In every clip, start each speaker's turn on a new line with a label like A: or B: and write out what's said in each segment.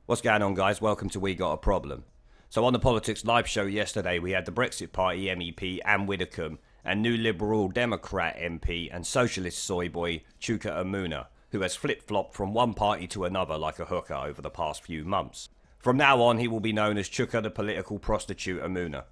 A: What's going on, guys? Welcome to We Got a Problem. So on the Politics Live show yesterday, we had the Brexit Party MEP Anne Widdecombe and new Liberal Democrat MP and socialist soy boy Chuka Umunna, who has flip-flopped from one party to another like a hooker over the past few months. From now on, he will be known as Chuka the Political Prostitute Umunna.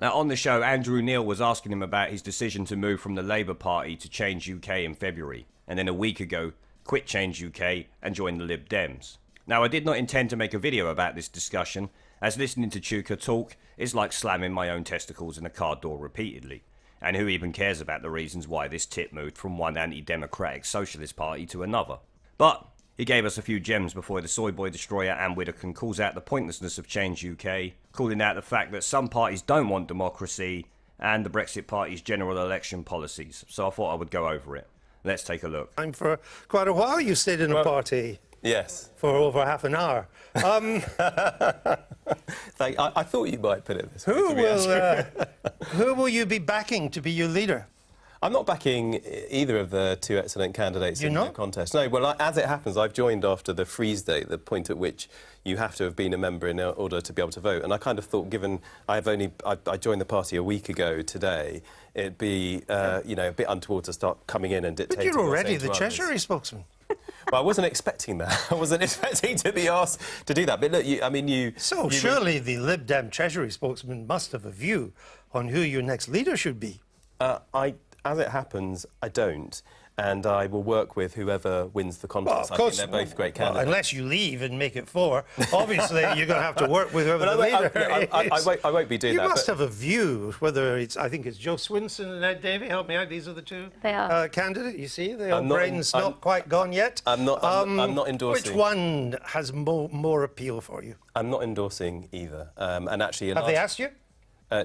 A: Now, on the show, Andrew Neil was asking him about his decision to move from the Labour Party to Change UK in February, and then a week ago, quit Change UK and join the Lib Dems. Now, I did not intend to make a video about this discussion, as listening to Chuka talk is like slamming my own testicles in a car door repeatedly. And who even cares about the reasons why this tit moved from one anti-democratic socialist party to another? But he gave us a few gems before the soy boy destroyer Anne Widdecombe calls out the pointlessness of Change UK, calling out the fact that some parties don't want democracy, and the Brexit Party's general election policies. So I thought I would go over it. Let's take a look.
B: For quite a while you stayed in a party.
C: Yes.
B: For over half an hour.
C: I thought you might put it this way.
B: Who will you be backing to be your leader?
C: I'm not backing either of the two excellent candidates in the contest. No, well, as it happens, I've joined after the freeze date, the point at which you have to have been a member in order to be able to vote. And I kind of thought, given I joined the party a week ago today, it'd be a bit untoward to start coming in and dictating.
B: But you're already the Treasury spokesman.
C: Well, I wasn't expecting that. I wasn't expecting to be asked to do that. But look,
B: surely the Lib Dem Treasury spokesman must have a view on who your next leader should be.
C: As it happens, I don't. And I will work with whoever wins the contest.
B: Well, of course,
C: I think they're both great candidates.
B: Unless you leave and make it 4. Obviously, you're going to have to work with whoever the leader is.
C: I won't be doing that.
B: You must have a view, whether it's, I think it's Joe Swinson and Ed Davey. Help me out, these are the two candidates. You see, the old brain's not quite gone yet.
C: I'm not endorsing.
B: Which one has more appeal for you?
C: I'm not endorsing either. And actually,
B: have they asked you?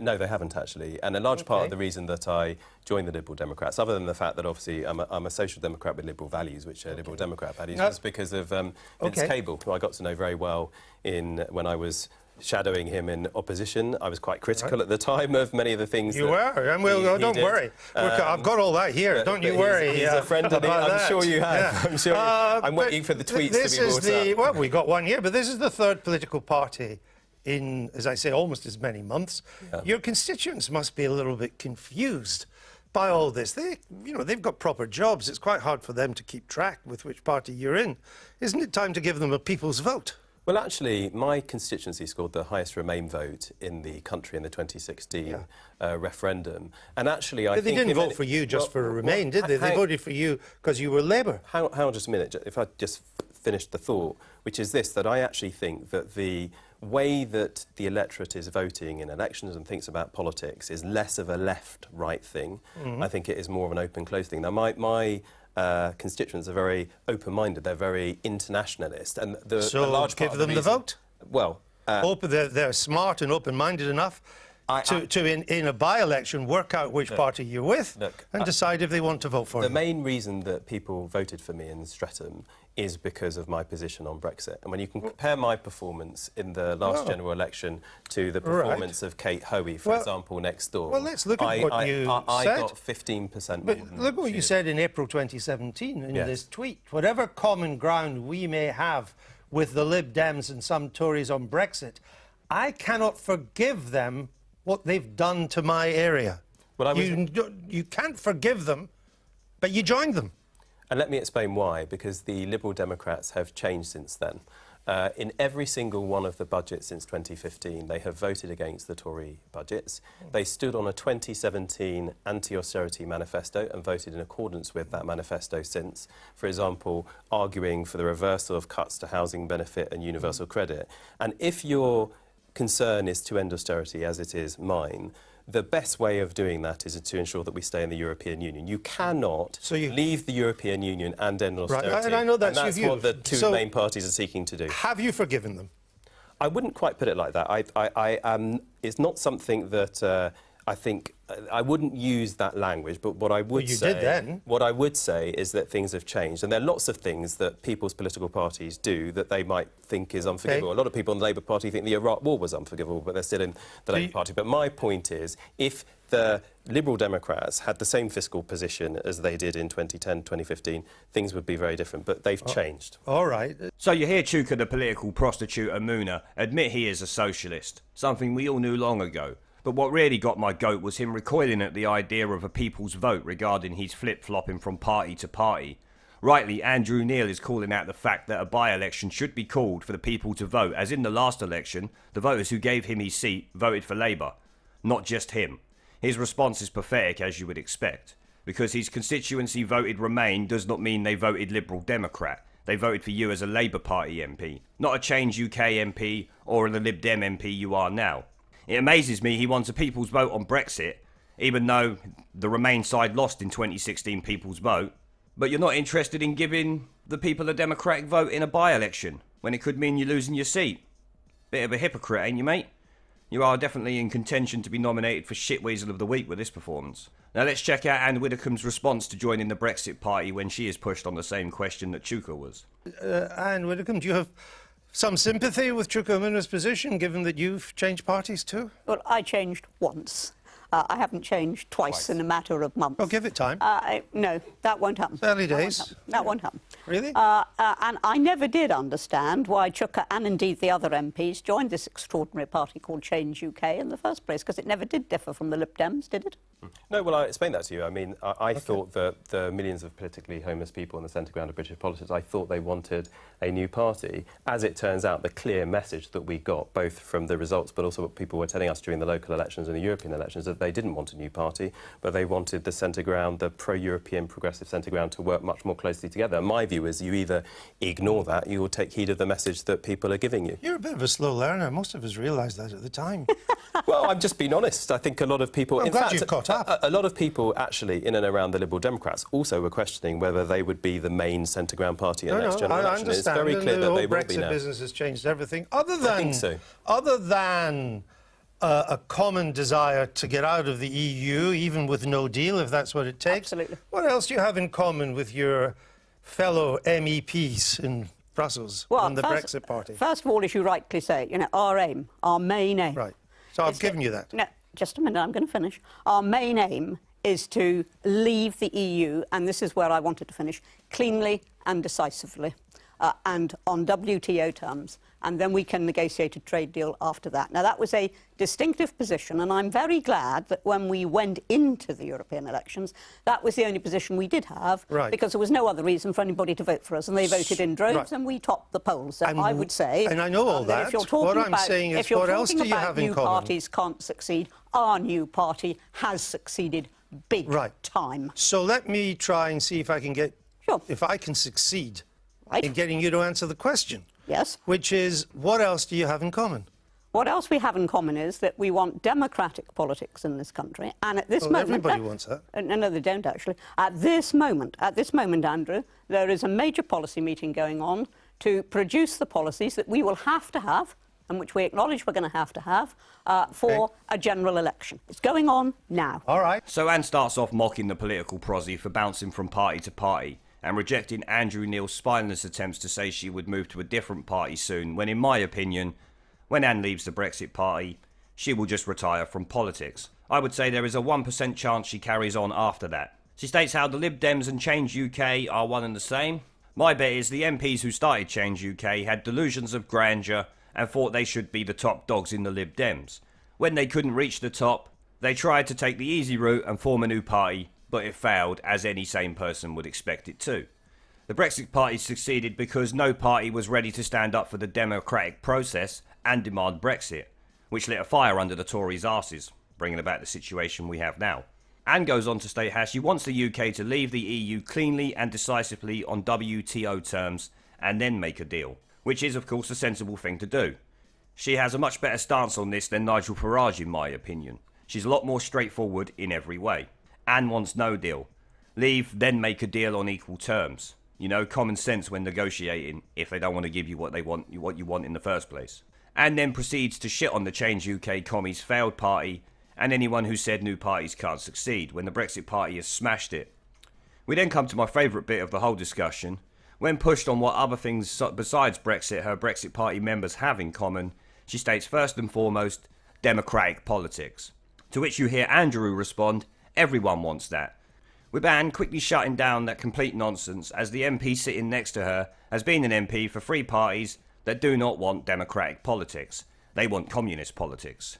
C: No, they haven't actually. And a large part of the reason that I joined the Liberal Democrats, other than the fact that obviously I'm a social democrat with liberal values, which are Liberal Democrat values, was because of Vince Cable, who I got to know very well when I was shadowing him in opposition. I was quite critical at the time of many of the things
B: you were, and don't worry. I've got all that here. Don't you worry.
C: He's a friend of I'm sure you have. Yeah. I'm sure. I'm waiting for the tweets to be brought up.
B: Well, we got one here, but this is the third political party in, as I say, almost as many months. Yeah. Your constituents must be a little bit confused by all this. They've got proper jobs. It's quite hard for them to keep track with which party you're in. Isn't it time to give them a people's vote?
C: Well, actually, my constituency scored the highest Remain vote in the country in the 2016 referendum. And actually, I think...
B: They didn't vote for you just for Remain, did they? They voted for you because you were Labour.
C: Hang on just a minute, if I just finished the thought, which is this, that I actually think that the way that the electorate is voting in elections and thinks about politics is less of a left-right thing. I think it is more of an open-close thing. Now, my constituents are very open-minded. They're very internationalist. And a large part
B: give them the vote?
C: Well...
B: they're smart and open-minded enough to in a by-election, work out which party you're with and decide if they want to vote for you.
C: The main reason that people voted for me in Streatham is because of my position on Brexit. And when you can compare my performance in the last general election to the performance of Kate Hoey, for example, next door...
B: Well, let's look at what you said.
C: I got 15% more than
B: look what you said in April 2017 in this tweet. Whatever common ground we may have with the Lib Dems and some Tories on Brexit, I cannot forgive them what they've done to my area. Well, you can't forgive them, but you joined them.
C: And let me explain why, because the Liberal Democrats have changed since then. In every single one of the budgets since 2015, they have voted against the Tory budgets. They stood on a 2017 anti-austerity manifesto and voted in accordance with that manifesto since. For example, arguing for the reversal of cuts to housing benefit and universal credit. And if your concern is to end austerity, as it is mine, the best way of doing that is to ensure that we stay in the European Union. You cannot leave the European Union and end austerity.
B: Right, and I know that's your view.
C: What the two main parties are seeking to do.
B: Have you forgiven them?
C: I wouldn't quite put it like that. It's not something that I think I wouldn't use that language, but what I would say...
B: did then.
C: What I would say is that things have changed, and there are lots of things that people's political parties do that they might think is unforgivable. A lot of people in the Labour Party think the Iraq War was unforgivable, but they're still in the Labour Party. But my point is, if the Liberal Democrats had the same fiscal position as they did in 2010, 2015, things would be very different. But they've changed.
B: All right.
A: So you hear Chuka, the political prostitute Umunna, admit he is a socialist, something we all knew long ago. But what really got my goat was him recoiling at the idea of a people's vote regarding his flip-flopping from party to party. Rightly, Andrew Neil is calling out the fact that a by-election should be called for the people to vote, as in the last election, the voters who gave him his seat voted for Labour, not just him. His response is pathetic, as you would expect. Because his constituency voted Remain does not mean they voted Liberal Democrat. They voted for you as a Labour Party MP, not a Change UK MP or the Lib Dem MP you are now. It amazes me he wants a people's vote on Brexit, even though the Remain side lost in 2016 people's vote. But you're not interested in giving the people a democratic vote in a by-election, when it could mean you're losing your seat. Bit of a hypocrite, ain't you, mate? You are definitely in contention to be nominated for Shitweasel of the Week with this performance. Now let's check out Anne Widdecombe's response to joining the Brexit Party when she is pushed on the same question that Chuka was.
B: Anne Widdecombe, do you have some sympathy with Chuka Umunna's position, given that you've changed parties too?
D: Well, I changed once. I haven't changed twice in a matter of months.
B: Oh, give it time.
D: No, that won't happen.
B: Early days.
D: That won't happen.
B: Really?
D: And I never did understand why Chuka and indeed the other MPs joined this extraordinary party called Change UK in the first place, because it never did differ from the Lib Dems, did it?
C: No, well, I explained that to you. I mean, I thought that the millions of politically homeless people in the centre ground of British politics, I thought they wanted a new party. As it turns out, the clear message that we got, both from the results but also what people were telling us during the local elections and the European elections, that they didn't want a new party, but they wanted the centre ground, the pro-European progressive centre ground, to work much more closely together. My view is you either ignore that, you will take heed of the message that people are giving you.
B: You're a bit of a slow learner. Most of us realised that at the time.
C: Well, I'm just being honest. I think a lot of people...
B: I'm glad you've caught up.
C: A lot of people, actually, in and around the Liberal Democrats, also were questioning whether they would be the main centre ground party in the next general election.
B: It's very clear that they will be now. Brexit business has changed everything, other than...
C: I think so.
B: Other than a common desire to get out of the EU, even with no deal, if that's what it takes.
D: Absolutely.
B: What else do you have in common with your fellow MEPs in Brussels and the Brexit Party?
D: First of all, as you rightly say, you know, our aim, our main aim...
B: Right. So I've given you that.
D: No, just a minute, I'm going to finish. Our main aim is to leave the EU, and this is where I wanted to finish, cleanly and decisively, and on WTO terms, and then we can negotiate a trade deal after that. Now, that was a distinctive position, and I'm very glad that when we went into the European elections, that was the only position we did have, because there was no other reason for anybody to vote for us, and they voted in droves, and we topped the polls. So I would say...
B: And I know all that.
D: If you're talking
B: what I'm saying is, what else do you have in common?
D: New parties can't succeed, our new party has succeeded big time.
B: So let me try and see if I can get...
D: Sure.
B: If I can succeed in getting you to answer the question.
D: Yes.
B: Which is, what else do you have in common?
D: What else we have in common is that we want democratic politics in this country, and at this moment...
B: everybody wants that.
D: No, they don't, actually. At this moment, Andrew, there is a major policy meeting going on to produce the policies that we will have to have, and which we acknowledge we're going to have, for a general election. It's going on now.
B: All right.
A: So Anne starts off mocking the political prosy for bouncing from party to party, and rejecting Andrew Neil's spineless attempts to say she would move to a different party soon, when in my opinion, when Anne leaves the Brexit Party, she will just retire from politics. I would say there is a 1% chance she carries on after that. She states how the Lib Dems and Change UK are one and the same. My bet is the MPs who started Change UK had delusions of grandeur and thought they should be the top dogs in the Lib Dems. When they couldn't reach the top, they tried to take the easy route and form a new party, but it failed, as any sane person would expect it to. The Brexit Party succeeded because no party was ready to stand up for the democratic process and demand Brexit, which lit a fire under the Tories' arses, bringing about the situation we have now. Anne goes on to state how she wants the UK to leave the EU cleanly and decisively on WTO terms and then make a deal, which is of course a sensible thing to do. She has a much better stance on this than Nigel Farage, in my opinion. She's a lot more straightforward in every way. Anne wants no deal. Leave, then make a deal on equal terms. You know, common sense when negotiating, if they don't want to give you what you want in the first place. And then proceeds to shit on the Change UK commies' failed party and anyone who said new parties can't succeed when the Brexit Party has smashed it. We then come to my favourite bit of the whole discussion. When pushed on what other things besides Brexit her Brexit Party members have in common, she states first and foremost, democratic politics. To which you hear Andrew respond, everyone wants that. With Anne quickly shutting down that complete nonsense as the MP sitting next to her has been an MP for three parties that do not want democratic politics. They want communist politics.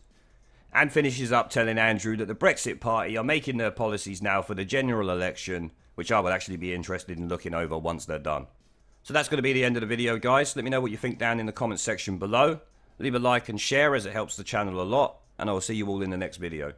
A: Anne finishes up telling Andrew that the Brexit Party are making their policies now for the general election, which I will actually be interested in looking over once they're done. So that's going to be the end of the video, guys. Let me know what you think down in the comments section below. Leave a like and share as it helps the channel a lot, and I will see you all in the next video.